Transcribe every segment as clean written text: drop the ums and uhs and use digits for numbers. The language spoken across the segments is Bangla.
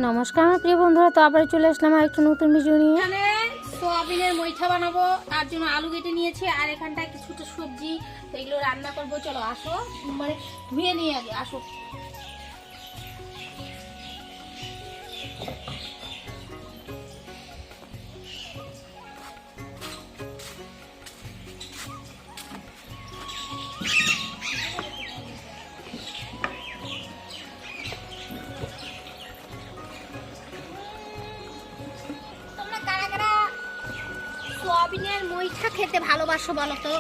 নমস্কার আমার প্রিয় বন্ধুরা, তো আবার চলে আসলাম একটা নতুন ভিডিও নিয়ে। এখানে সোয়াবিনের মইঠা বানাবো, তার জন্য আলু কেটে নিয়েছি আর এখানটায় কিছুটা সবজি, তো এগুলো রান্না করবো। চলো আসো, মানে ধুয়ে নিয়ে আগে আসো। সোয়াবিনের মইঠা খেতে ভালোবাসো বলো তো?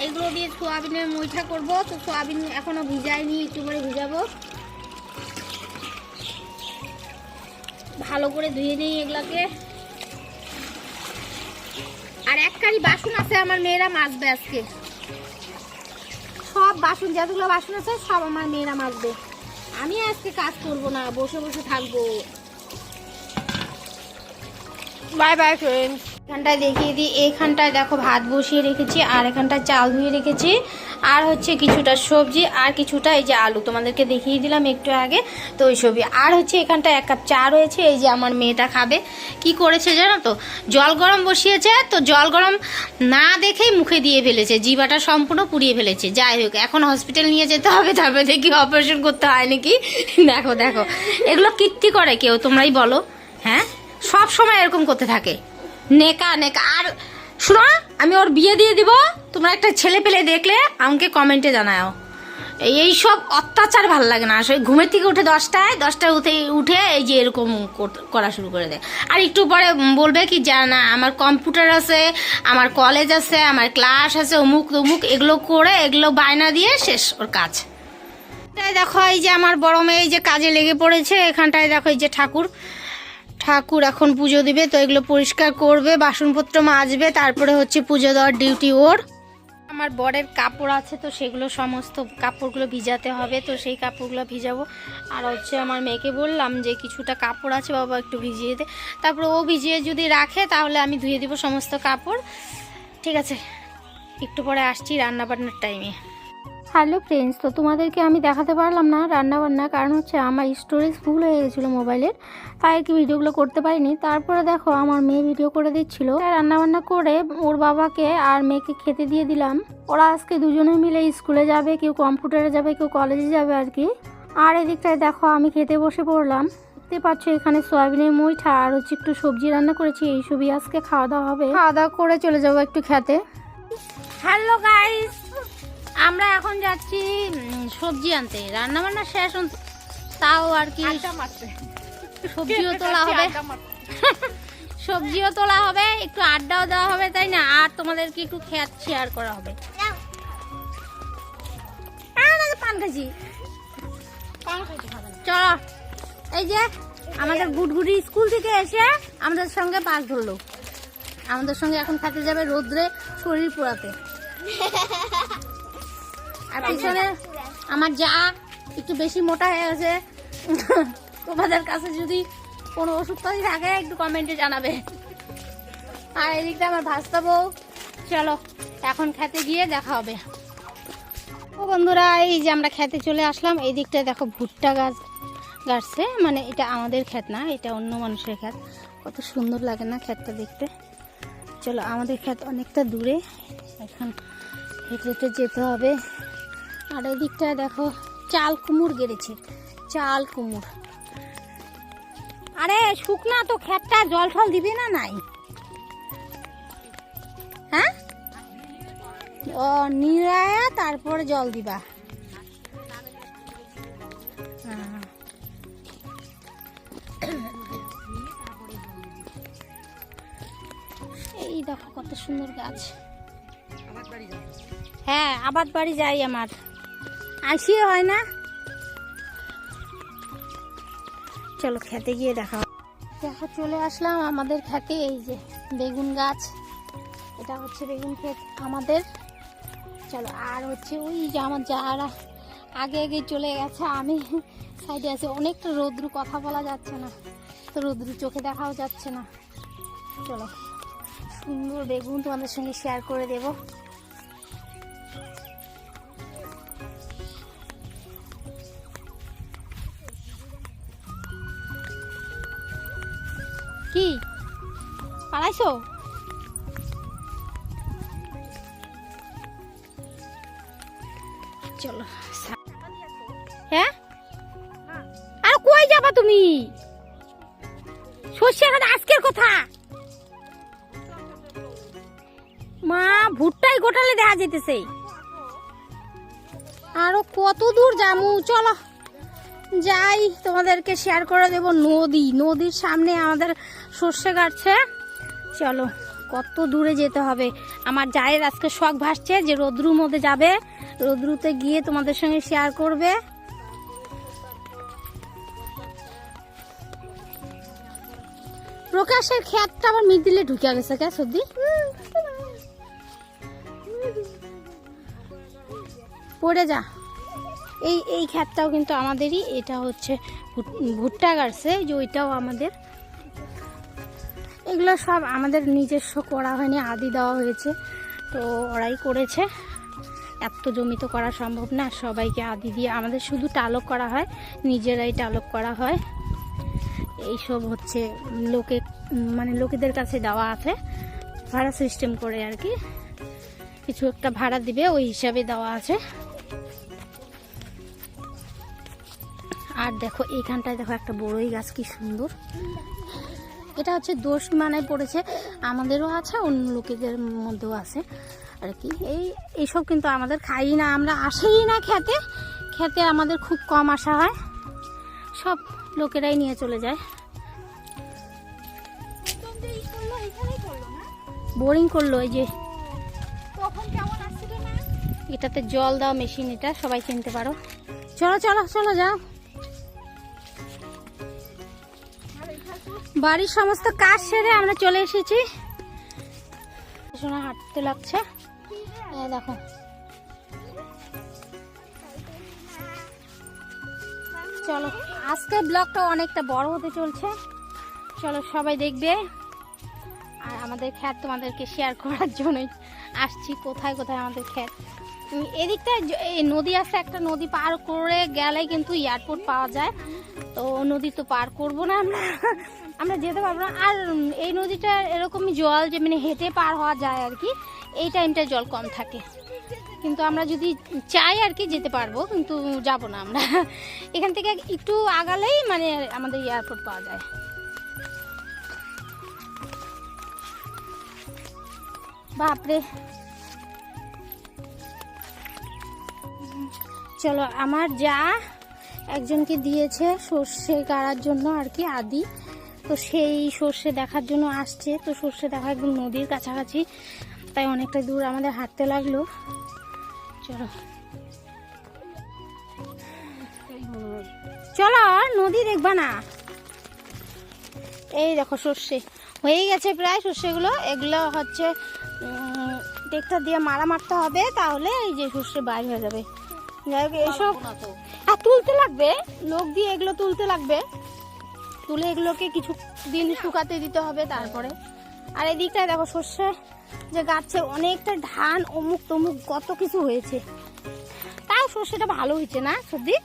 এগুলো দিয়ে সোয়াবিনের মইঠা করব। তো সোয়াবিন এখনো ভিজাইনি, একটু করে ভিজাবো। ভালো করে ধুয়ে নিই এগুলাকে। আর এক কারি বাসন আছে, আমার মেয়েরা মাজবে আজকে। সব বাসন, যতগুলো বাসন আছে সব আমার মেয়েরা মাজবে। আমি আজকে কাজ করব না, বসে বসে থাকবো। Bye bye friends. এখানটায় দেখিয়ে দিই, এইখানটায় দেখো ভাত বসিয়ে রেখেছি, আর এখানটায় চাল ধুয়ে রেখেছি, আর হচ্ছে কিছুটা সবজি, আর কিছুটা এই যে আলু তোমাদেরকে দেখিয়ে দিলাম একটু আগে, তো ওই সবজি। আর হচ্ছে এখানটায় 1 কাপ চা রয়েছে, এই যে আমার মেয়েটা খাবে। কি করেছে জানো তো, জল গরম বসিয়েছে, তো জল গরম না দেখেই মুখে দিয়ে ফেলেছে, জিভাটা সম্পূর্ণ পুড়িয়ে ফেলেছে। যাই হোক, এখন হসপিটাল নিয়ে যেতে হবে, তারপরে দেখি অপারেশন করতে হয় নাকি। দেখো দেখো, এগুলো কীর্তি করে কেউ, তোমরাই বলো। হ্যাঁ, সব সময় এরকম করতে থাকে, নেকা নেকা। আর শোনো, আমি ওর বিয়ে দিয়ে দিব, তোমরা একটা ছেলে পেলে দেখলে আমাকে কমেন্টে জানাও। এই সব অত্যাচার ভালো লাগে না আসলে। ঘুমের থেকে উঠে 10টায় উঠে এই যে এরকম করা শুরু করে দেয়। আর একটু পরে বলবে কি না, আমার কম্পিউটার আছে, আমার কলেজ আছে, আমার ক্লাস আছে, অমুক তমুক, এগুলো করে এগুলো বায়না দিয়ে শেষ ওর কাজ। দেখো এই যে আমার বড় মেয়ে এই যে কাজে লেগে পড়েছে। এখানটায় দেখো এই যে ঠাকুর এখন পুজো দিবে, তো এগুলো পরিষ্কার করবে, বাসনপত্র মাজবে, তারপরে হচ্ছে পুজো দেওয়ার ডিউটি ওর। আমার বরের কাপড় আছে, তো সেগুলো সমস্ত কাপড়গুলো ভিজাতে হবে, তো সেই কাপড়গুলো ভিজাবো। আর হচ্ছে আমার মেয়েকে বললাম যে কিছুটা কাপড় আছে বাবা, একটু ভিজিয়ে দে। তারপরে ও ভিজিয়ে যদি রাখে তাহলে আমি ধুয়ে দিব সমস্ত কাপড়। ঠিক আছে, একটু পরে আসছি রান্নাবান্নার টাইমে। হ্যালো ফ্রেন্ডস, তো তোমাদেরকে আমি দেখাতে পারলাম না রান্নাবান্না, কারণ হচ্ছে আমার স্টোরেজ ফুল হয়ে গেছিলো মোবাইলের, তাই আর কি ভিডিওগুলো করতে পারিনি। তারপরে দেখো আমার মেয়ে ভিডিও করে দিচ্ছিলো, তাই রান্নাবান্না করে ওর বাবাকে আর মেয়েকে খেতে দিয়ে দিলাম। ওরা আজকে দুজনে মিলে স্কুলে যাবে, কেউ কম্পিউটারে যাবে, কেউ কলেজে যাবে আর কি। আর এদিকটায় দেখো আমি খেতে বসে পড়লাম। দেখতে পাচ্ছ এখানে সয়াবিনের মইঠা আর হচ্ছে একটু সবজি রান্না করেছি, এই সবই আজকে খাওয়া দাওয়া হবে। খাওয়া দাওয়া করে চলে যাবো একটু খেতে। হ্যালো গাইস, আমরা এখন যাচ্ছি সবজি আনতে। রান্না বান্না শেষ, তাও আর কি সবজিও তোলা হবে, সবজিও তোলা হবে, একটু আড্ডাও দেওয়া হবে, তাই না? আর তোমাদেরকে একটু খেত শেয়ার করা হবে। পান খাইছি, চলো। এই যে আমাদের গুডগুডি স্কুল থেকে এসে আমাদের সঙ্গে পাস ধরলো, আমাদের সঙ্গে এখন খেতে যাবে রোদ্রে শরীর পোড়াতে। আর পিছনে আমার যা একটু বেশি মোটা হয়ে গেছে। তোমাদের কাছে যদি কোনো ওষুধ পাতি থাকে একটু কমেন্টে জানাবে। আর এদিকটা আমার ভাস্তা বউ। চলো এখন খেতে গিয়ে দেখা হবে। ও বন্ধুরা, এই যে আমরা খেতে চলে আসলাম। এই দিকটায় দেখো ভুট্টা গাছ গাছছে, মানে এটা আমাদের ক্ষেত না, এটা অন্য মানুষের ক্ষেত। কত সুন্দর লাগে না ক্ষেতটা দেখতে। চলো, আমাদের ক্ষেত অনেকটা দূরে, এখন হেঁটে হেঁটে যেতে হবে। আর এই দিকটায় দেখো চাল কুমড় গেড়েছে, চাল কুমড়। আরে শুকনা তো ক্ষেতটা, জল ফল দিবে না নাই? হ্যাঁ, ও নিরায়া তারপরে জল দিবা। এই দেখো কত সুন্দর গাছ। হ্যাঁ, আবাদ বাড়ি যাই, আমার আসিও হয় না। চলো খেতে গিয়ে দেখা। দেখো চলে আসলাম আমাদের খেতে। এই যে বেগুন গাছ, এটা হচ্ছে বেগুন ক্ষেত আমাদের। চলো, আর হচ্ছে ওই যে আমার যারা আগে আগে চলে গেছে, আমি সাইডে আছি। অনেকটা রৌদ্রু, কথা বলা যাচ্ছে না, তো রৌদ্রু চোখে দেখাও যাচ্ছে না। চলো, সুন্দর বেগুন তোমাদের সঙ্গে শেয়ার করে দেবো। কি পালাইছো? চলো। হ্যাঁ, আর কই যাবা তুমি? সর্ষে খাতে আজকের কথা মা, ভুট্টাই গোটালে দেখা যেতেছে। আরো কত দূর যামু, চলো যাই, তোমাদেরকে শেয়ার করে দেব। নদীর সামনে আমাদের সর্ষে কাটছে। চলো, কত দূরে যেতে হবে। আমার জায়ের আজকে শখ ভাসছে যে রোদ্রুর মধ্যে যাবে, রোদ্রুতে গিয়ে তোমাদের সঙ্গে শেয়ার করবে। প্রকাশের ক্ষেতটা আবার মিডিলে ঢুকে গেছে কে সর্দি? পড়ে যা। এই ক্ষেতটাও কিন্তু আমাদেরই। এটা হচ্ছে ভুট্টা গাড়ছে, যে ওইটাও আমাদের। এগুলো সব আমাদের নিজস্ব করা হয়নি, আদি দেওয়া হয়েছে, তো ওরাই করেছে। এত জমি তো করা সম্ভব না, সবাইকে আদি দিয়ে আমাদের শুধু টালক করা হয়, নিজেরাই টালক করা হয়। এইসব হচ্ছে লোকেদের কাছে দেওয়া আছে, ভাড়া সিস্টেম করে আর কি, কিছু একটা ভাড়া দিবে ওই হিসাবে দেওয়া আছে। আর দেখো এইখানটায় দেখো একটা বড়ই গাছ, কি সুন্দর। এটা হচ্ছে দোষ মানায় পড়েছে, আমাদেরও আছে, অন্য লোকেদের মধ্যেও আছে আর কি। এইসব কিন্তু আমাদের খাই না, আমরা আসেই না খেতে আমাদের খুব কম আসা হয়, সব লোকেরাই নিয়ে চলে যায়। বোরিং করলো, এই যে এটাতে জল দাও মেশিন, এটা সবাই চিনতে পারো। চলো চলো চলো যাও। বাড়ির সমস্ত কাজ সেরে আমরা চলে এসেছি। শোনা হাঁটতে লাগছে, দেখো। চলো, আজকে ব্লগটা অনেকটা বড় হতে চলছে, চলো সবাই দেখবে। আর আমাদের ক্ষেত তোমাদেরকে শেয়ার করার জন্যই আসছি, কোথায় কোথায় আমাদের ক্ষেত। এদিকটা এই নদী আছে, একটা নদী পার করে গেলে কিন্তু এয়ারপোর্ট পাওয়া যায়, তো নদী তো পার করবো না আমরা যেতে পারবো না। আর এই নদীটা এরকমই জল যে মানে হেঁটে পার হওয়া যায় আর কি, এই টাইমটা জল কম থাকে, কিন্তু আমরা যদি চাই আর কি যেতে পারবো, কিন্তু যাব না আমরা। এখান থেকে একটু আগালেই মানে আমাদের এয়ারপোর্ট পাওয়া যায়। বাপরে, চলো। আমার যা একজনকে দিয়েছে সর্ষে কাটার জন্য আর কি, আদি, তো সেই সর্ষে দেখার জন্য আসছে। তো সর্ষে দেখা একদম নদীর কাছাকাছি, তাই অনেকটা দূর আমাদের হাঁটতে লাগলো। চলো চলো, নদী দেখবা না? এই দেখো সর্ষে হয়ে গেছে প্রায়, সর্ষেগুলো এগুলো হচ্ছে ট্রেক্টর দিয়ে মারতে হবে, তাহলে এই যে সর্ষে বাইর হয়ে যাবে। এইসব আর তুলতে লাগবে, লোক দিয়ে এগুলো তুলতে লাগবে, তুলে এগুলোকে কিছু দিন শুকাতে দিতে হবে তারপরে। আর এই দিকটায় দেখো সর্ষে যে গাছে অনেকটা ধান অমুক তমুক কত কিছু হয়েছে, তাও সর্ষেটা ভালো হয়েছে না সর্দি?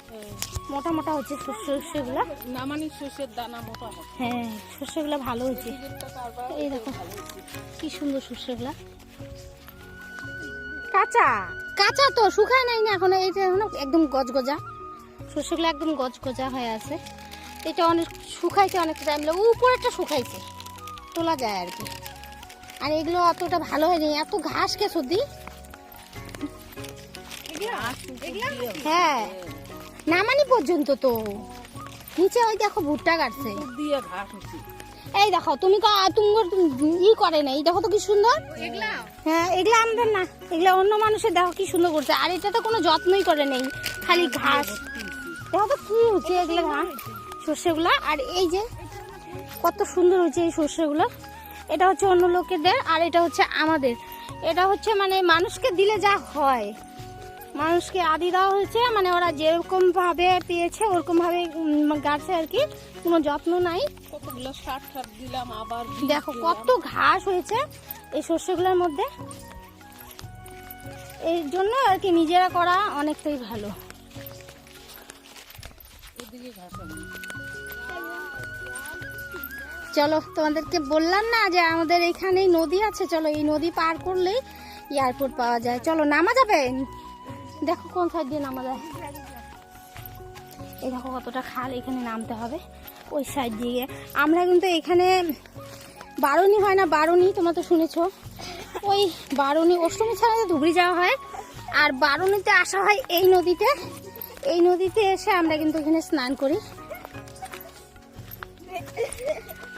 মোটা মোটা হচ্ছে সর্ষেগুলো, সর্ষের দানা মোটা। হ্যাঁ, সর্ষেগুলো ভালো হয়েছে। এই দেখো কি সুন্দর সর্ষেগুলা, কাঁচা কাঁচা তো শুকায় নাই না এখন, এইটা এখন একদম গজগজা, সর্ষেগুলো একদম গজগজা হয়ে আছে। এটা অনেক শুকাইছে, অনেকটা টাইম লাগে, উপরেরটা শুকাইছে, তোলা যায় আর কি। আর এগুলো অতটা ভালো হয়নি, এত ঘাস কে সর্দি? হ্যাঁ, নামানি পর্যন্ত তো নিচে ওই দেখো ভুট্টা কাটছে। এই দেখো তুমি ই করে না, এই দেখো তো কি সুন্দর। হ্যাঁ, এগুলা আমাদের না, এগুলা অন্য মানুষের, দেখো কি সুন্দর করছে। আর এটা তো কোনো যত্নই করে নেই, খালি ঘাস। দেখো তো কি হচ্ছে এগুলো ঘাস, সর্ষেগুলা। আর এই যে কত সুন্দর হচ্ছে এই সর্ষেগুলো, এটা হচ্ছে অন্য লোকেদের, আর এটা হচ্ছে আমাদের। এটা হচ্ছে মানে মানুষকে দিলে যা হয়, মানুষকে আদি দেওয়া হয়েছে, মানে ওরা যেরকম ভাবে পেয়েছে ওরকম ভাবে গাছে আর কি, কোনো যত্ন নাই। কতগুলো সার দিলাম, আবার দেখো কত ঘাস হয়েছে এই সর্ষেগুলোর মধ্যে। এই জন্য আর কি নিজেরা করা অনেকটাই ভালো। চলো তোমাদেরকে বললাম না যে আমাদের এখানেই নদী আছে, চলো এই নদী পার করলেই এয়ারপোর্ট পাওয়া যায়। চলো নামা যাবে, দেখো কোন সাইড দিয়ে নামা যায়। এই দেখো কতটা খাল, এখানে নামতে হবে ওই সাইড দিয়ে। আমরা কিন্তু এখানে বারুনি হয় না, বারুনি তোমরা তো শুনেছো, ওই বারুনি অষ্টমী ছাড়া ধুবড়ি যাওয়া হয়, আর বারুনিতে আসা হয় এই নদীতে। এই নদীতে এসে আমরা কিন্তু এখানে স্নান করি।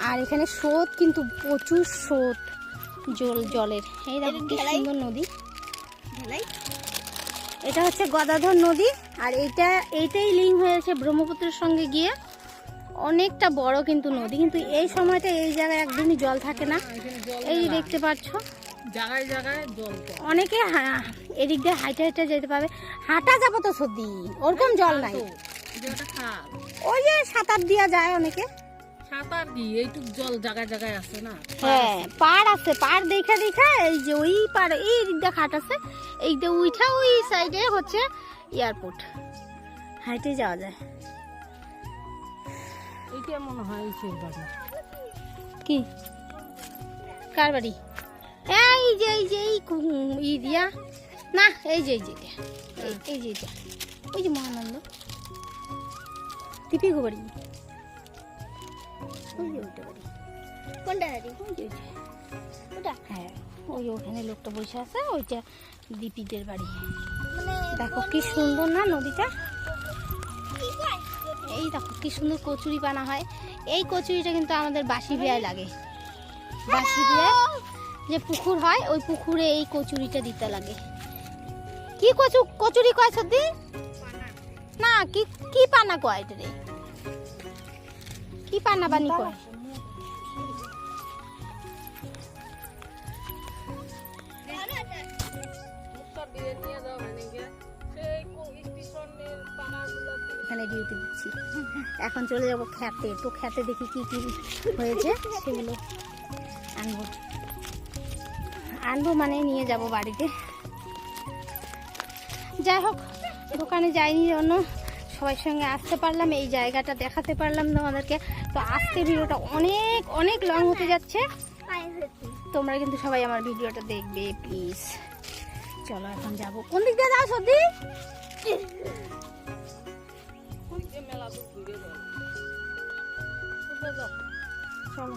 আর এখানে স্রোত কিন্তু প্রচুর স্রোত জলের। এই দেখো কি সুন্দর নদী, এটা হচ্ছে গদাধর নদী। আর এইটাই লিঙ্ক হয়েছে ব্রহ্মপুত্রের সঙ্গে গিয়ে, অনেকটা বড় কিন্তু নদী। কিন্তু এই সময়টা এই জায়গায় একদমই জল থাকে না, এই দেখতে পাচ্ছ জায়গায় জায়গায় জল। অনেকে এদিক দিয়ে হাইটে হাইটে যেতে পারবে, হাঁটা যাবো তো সর্দি, ওরকম জল নাই। ওই যে সাঁতার দিয়া যায় অনেকে। সাঁতার কি এইটুক জল জায়গায় জায়গায় আছে না? হ্যাঁ পাড় আছে, পাড় দেখা দেখা এই যে ওই পাড়, এই দিক দিয়ে খাট আছে, এই দিয়ে উঠা ওই সাইডে হচ্ছে এয়ারপোর্ট, হাইটে যাওয়া যায়। এইটা মনে হয় কি কার বাড়ি? এই যে ই দিয়া না, এই যে এই যে এটা, ওই যে মহানন্দ টিপি বাড়ি, ওই যে ওইটা বাড়ি। কোনটা বাড়ি? ওই যে ওটা। হ্যাঁ ওই ওখানে লোকটা বসে আছে, ওইটা দীপিদের বাড়ি। দেখো কি সুন্দর না নদীটা, এই দেখো কি সুন্দর কচুরি বানা হয়। এই কচুরিটা কিন্তু আমাদের বাসি বিয়ায় লাগে, বাসি বিয়ায় যে পুকুর হয় ওই পুকুরে এই কচুরিটা দিতে লাগে। কি কচুরি কয় সর্দি? না কি কি পানা কয় এটা রে, কি পানা বানি কয়? এখানে ডিউটি দিচ্ছি, এখন চলে যাবো খেতে। তো খেতে দেখি কি কি হয়েছে সেগুলো আনবো মানে নিয়ে যাব বাড়িতে। যাই হোক দোকানে যাইনি জন্য সবার সঙ্গে আসতে পারলাম, এই জায়গাটা দেখাতে পারলাম তোমাদেরকে। তো আজকে ভিডিওটা অনেক অনেক লং হতে যাচ্ছে, তোমরা কিন্তু সবাই আমার ভিডিওটা দেখবে প্লিজ। চলো এখন যাবো। কোন দিক দিয়ে যাও সর্দি? চলো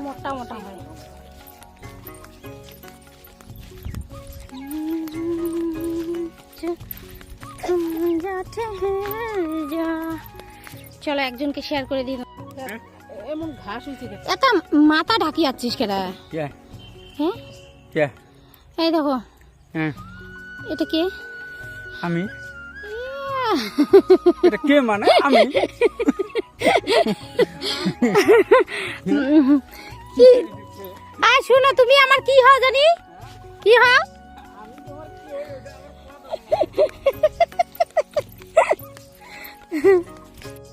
মোটা মোটা হয়। চলো একজনকে শেয়ার করে দিই। এমন ঘাস হয়েছে এত মাথা ঢাকি যাচ্ছিস কেরা? হ্যাঁ এই দেখো হ্যাঁ এটা কে? আমি। এটা কে মানে আমি? কি আয় শোনো, তুমি আমার কি হও জানি? কি হও?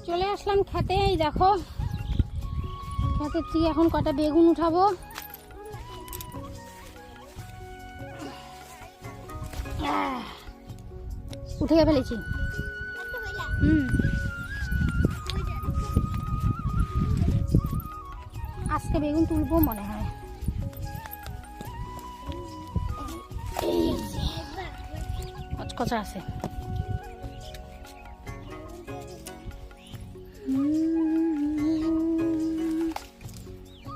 চলে আসলাম খেতে। এই দেখো খেতে থেকে এখন কটা বেগুন উঠাবো। উঠে ফেলেছি। আজকে বেগুন তুলবো মনে হয়। এই যে কচকচা আছে।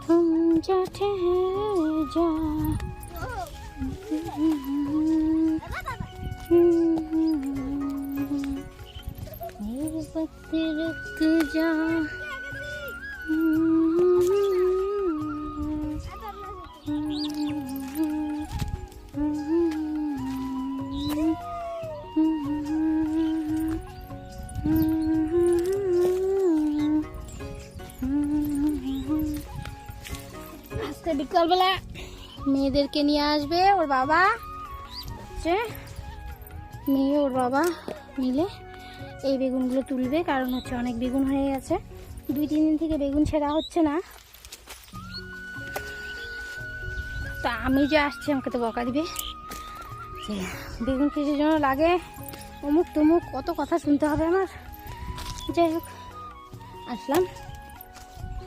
तुम जा ठहर जा मेरे वक्त रुक जा আজকে বিকালবেলা মেয়েদেরকে নিয়ে আসবে ওর বাবা, মেয়ে ওর বাবা মিলে এই বেগুনগুলো তুলবে। কারণ হচ্ছে অনেক বেগুন হয়ে গেছে, 2-3 দিন থেকে বেগুন ছেঁড়া হচ্ছে না, তো তো আমি যে আসছি আমাকে তো বকা দিবে যে বেগুন কিসের জন্য লাগে, অমুক তমুক কত কথা শুনতে হবে আমার। যাই হোক আসলাম,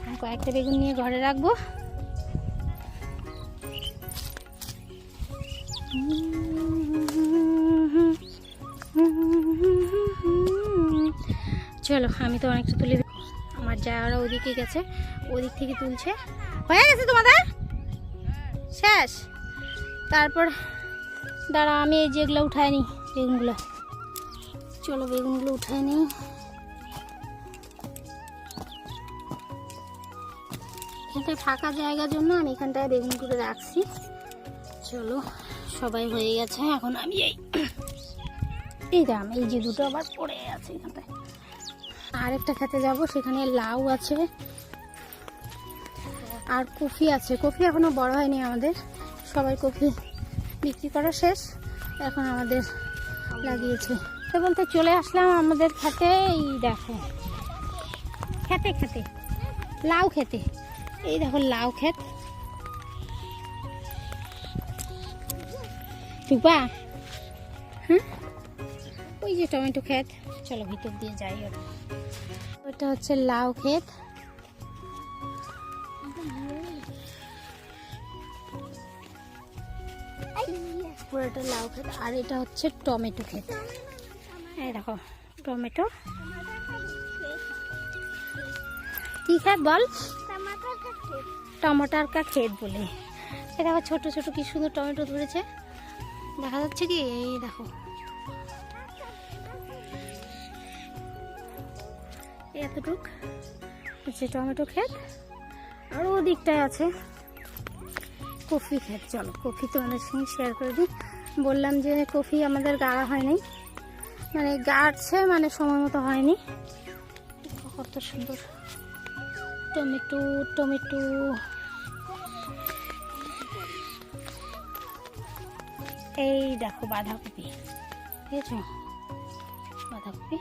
আর কয়েকটা বেগুন নিয়ে ঘরে রাখবো। চলো আমি তো অনেকটা তুলে, আমার যারা ওদিকে গেছে ওদিক থেকে তুলছে। হয়ে গেছে তোমাদের শেষ? তারপর দাঁড়া আমি এই যেগুলো উঠায় নিই বেগুনগুলো। চলো বেগুনগুলো উঠায় নিই। এখানটায় ফাঁকা জায়গার জন্য আমি এখানটায় বেগুনগুলো রাখছি। চলো সবাই হয়ে গেছে, এখন আমি এই দাম এই যে দুটো আবার পড়ে আছে এখানটায়। আরেকটা খেতে যাব, সেখানে লাউ আছে আর কফি আছে। কফি এখনো বড় হয়নি আমাদের, সবাই কফি বিক্রি করা শেষ, এখন আমাদের লাগিয়েছে। তো বলতে চলে আসলাম আমাদের খেতে। এই দেখো খেতে খেতে লাউ খেতে, এই দেখো লাউ ক্ষেত। টুপা হ্যাঁ, ওই যে টমেটো ক্ষেত। চলো ভিতর দিয়ে যাই। ওটা হচ্ছে লাউ ক্ষেত। পুরোটা লাউ ক্ষেত। আর এটা হচ্ছে টমেটো ক্ষেত। এই দেখো টমেটো। কি ক্ষেত বল? টমাটার কা ক্ষেত বলে। এই দেখো ছোট ছোট কি সুন্দর টমেটো ধরেছে, দেখা যাচ্ছে কি? এই দেখো এতটুক হচ্ছে টমেটো ক্ষেত। আর ওদিকটায় আছে কফি ক্ষেত। চলো কফি তোমাদের সঙ্গে শেয়ার করে দিই। বললাম যে কফি আমাদের গাড়া হয় নাই, মানে গাড়ছে মানে সময় মতো হয়নি। কত সুন্দর টমেটো টমেটো। এই দেখো বাঁধাকপি, বুঝেছো? বাঁধাকপি।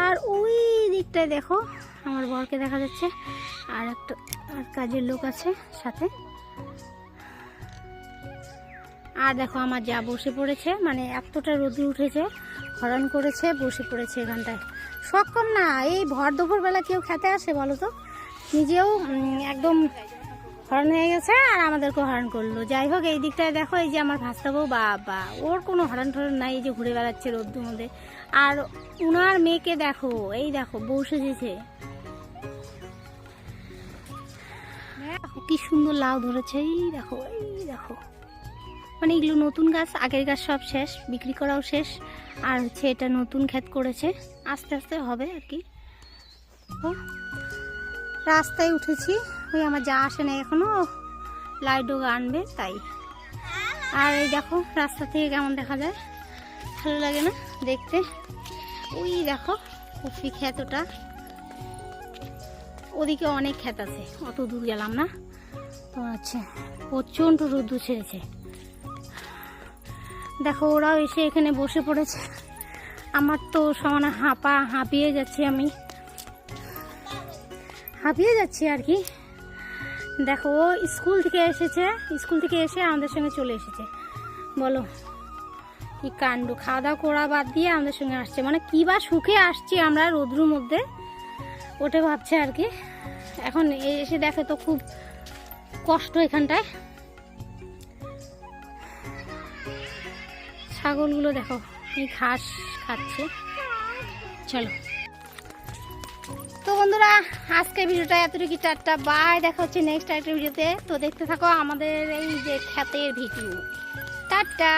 আর ওই দিকটায় দেখো আমার বরকে দেখা যাচ্ছে, আর একটা আর কাজের লোক আছে সাথে। আর দেখো আমার যা বসে পড়েছে, মানে এতটা রোদ্র উঠেছে, হরণ করেছে, বসে পড়েছে এখানটায়। সক্ষম না, এই ভর দুপুরবেলা কেউ খেতে আসে বলো তো? নিজেও একদম হরণ হয়ে গেছে আর আমাদেরকেও হরণ করলো। যাই হোক এই দিকটায় দেখো, এই যে আমার ভাস্তাবো, বাবা ওর কোনো হরণ ঠরণ নাই, এই যে ঘুরে বেড়াচ্ছে রোদ্দুর মধ্যে। আর উনার মেয়েকে দেখো, এই দেখো বউ সেজেছে, কি সুন্দর লাউ ধরেছে। এই দেখো এই দেখো, মানে এগুলো নতুন গাছ, আগের গাছ সব শেষ, বিক্রি করাও শেষ। আর হচ্ছে এটা নতুন ক্ষেত করেছে, আস্তে আস্তে হবে আর কি। রাস্তায় উঠেছি, ওই আমার যা আসে না এখনো, লাইডো আনবে তাই। আর এই দেখো রাস্তা থেকে কেমন দেখা যায়, ভালো লাগে না দেখতে? ওই দেখো কফি ক্ষেত, ওটা ওদিকে অনেক ক্ষেত আছে, অত দূর গেলাম না। তো হচ্ছে প্রচণ্ড রোদ্দুর ছেড়েছে। দেখো ওরাও এসে এখানে বসে পড়েছে। আমার তো সমানে হাঁপিয়ে যাচ্ছি, আমি হাঁপিয়ে যাচ্ছি আর কি। দেখো ও স্কুল থেকে এসেছে, স্কুল থেকে এসে আমাদের সঙ্গে চলে এসেছে। বলো কি কাণ্ড, খাওয়া দাওয়া করা বাদ দিয়ে আমাদের সঙ্গে আসছে, মানে কি বা সুখে আসছি আমরা রোদ্রুর মধ্যে, ওটা ভাবছে আর কি। এখন এসে দেখে তো খুব কষ্ট এখানটায়। ছাগলগুলো দেখো এই ঘাস খাচ্ছে। চলো তো বন্ধুরা, আজকের ভিডিওটা এতটুকু, টাটা বাই, দেখা হচ্ছে নেক্সট একটা ভিডিওতে। তো দেখতে থাকো আমাদের এই যে ক্ষেতের ভিডিও। টাটা।